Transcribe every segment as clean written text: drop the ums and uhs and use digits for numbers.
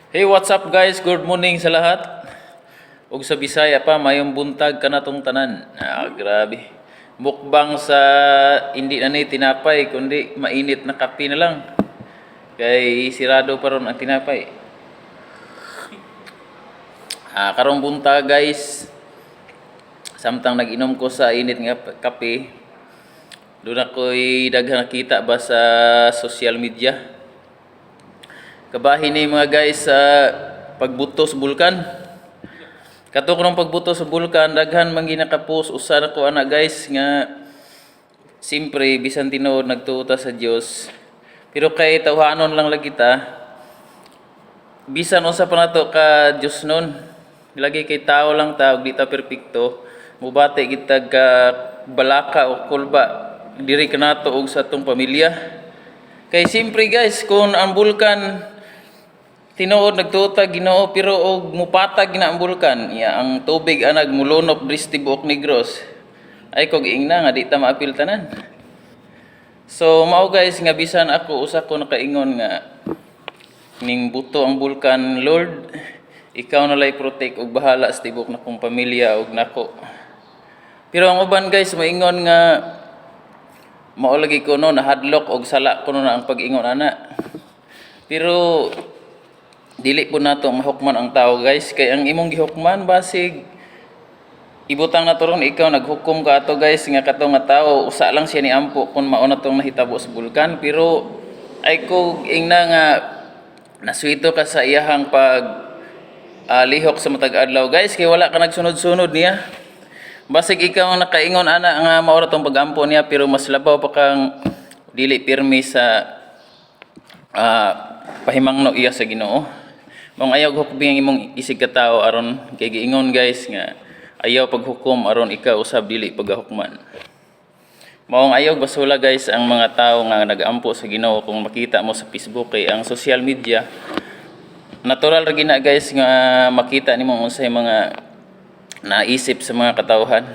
Hey, what's up guys? Good morning sa lahat. Ug sa Bisaya pa, mayong buntag kanatong tanan. Grabe. Mukbang sa hindi na ni tinapay, kundi mainit na kape na lang. Kay sirado pa ron ang tinapay. Karong buntag guys, samtang nag-inom ko sa init nga kape, doon ako'y daghang nakita ba sa social media. Kabahin ni mga guys sa pagbuto sa bulkan. Kato ko ng pagbuto sa bulkan, daghan man ginakapos usa na ko ana guys nga simpre bisan tinuod nagtuota sa Dios. Pero kay tawhanon lang lagi ta. Bisan unsa pa nato ka Dios nun. Lagi kay tao lang ta ug di ta perpekto. Mubati kita ka balaka o kulba diri kanato og sa atong pamilya. Kay simpre guys, kung ang bulkan tinuod nagtuta Ginoo pero og mupatag na ang bulkan, ang tubig anag mulunop diri buok Negros. Ay kog ingna nga di ta maapil tanan. So mao guys nga bisan ako usa ko nakaingon nga ning buto ang bulkan, Lord, ikaw na lay protect og bahala sa tibok na kong pamilya og nako. Pero ang uban guys moingon nga mao lagi ko no nahadlok og sala ko no na ang pag-ingon ana. Pero dili po nato mahukman ang tao guys, kay ang imong gihukman basig ibutang na to ron ikaw naghukom ka ato guys nga kato nga tao usa lang siya ni ampo kung mao na tong nahitabo sa bulkan. Pero ay ko ingna nga naswito ka sa iyahang pag lihok sa matag adlaw guys, kay wala ka nagsunod-sunod niya. Basig ikaw ang nakaingon ana nga mao ra tong pagampo niya, pero mas labaw pa kang dili pirmi sa pahimangno iya sa Ginoo. Mong ayaw hukbing imong isig ka tawo aron kay giingon guys nga ayaw paghukom aron ikaw usab dili paghukman. Maong ayaw basula guys ang mga tawo nga nagampo sa Ginoo kung makita mo sa Facebook kay ang social media natural ra gina guys nga makita nimo unsay mga naisip sa mga katawhan.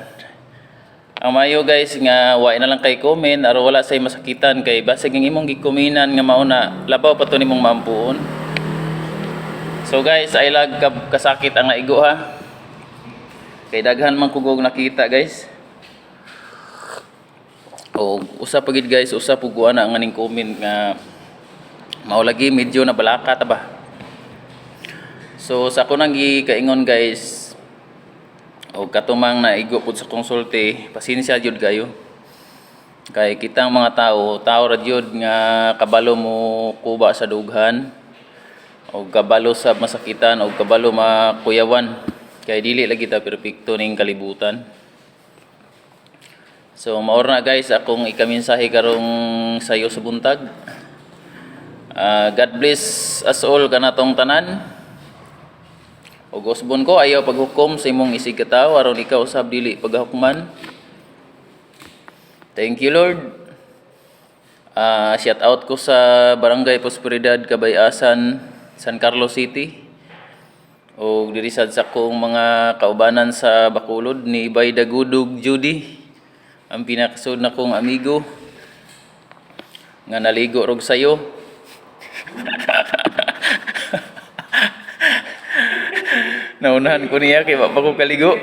Ang mayo guys nga wa na lang kay comment aron wala say masakitan, kay basig ang imong gikominan nga mao na labaw pa to nimong maampuon. So guys, ay lag kasakit ang naigo ha. Kay daghan man kugog nakita guys. O usa pa gid guys, usa pug ana ang aning comment nga mao lagi medyo na balaka ta ba. So sa ako nang gikaingon guys, o katumang naigo pud sa konsulte, pasensya jud kayo. Kay kitang mga tao ra jud nga kabalo mo kuba sa dughan o kabalo sa masakitan o kabalo makuyawan, kay dili lagi ta perpekto ning kalibutan. So maor na guys akong ikaminsahe karong sayo sa buntag. God bless us all kanatong tanan. Og usbon ko ayaw paghukom sa imong isig ka tawo aron ikaw usab dili paghukman. Thank you Lord. Shout out ko sa Barangay Prosperidad, Cabayasan, San Carlos City. O diri sad sa kong mga kaubanan sa Bacolod ni Bay Dagudog Judy, ang pinakasud na kong amigo nga naligo rog sayo. Naunahan ko niya kay wa pa ko kaligo.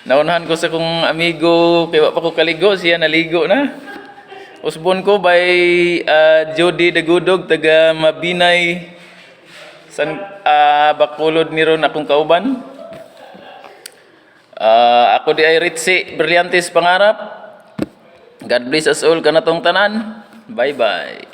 Naunahan ko sa kong amigo kay wa pa ko kaligo, siya naligo na. Usbon ko by Jody Dagudog taga Mabinay San Bacolod ni ron akong kauban. Ako di ay Ritzy Brillantes pangarap. God bless us all kanatong tanan. Bye bye.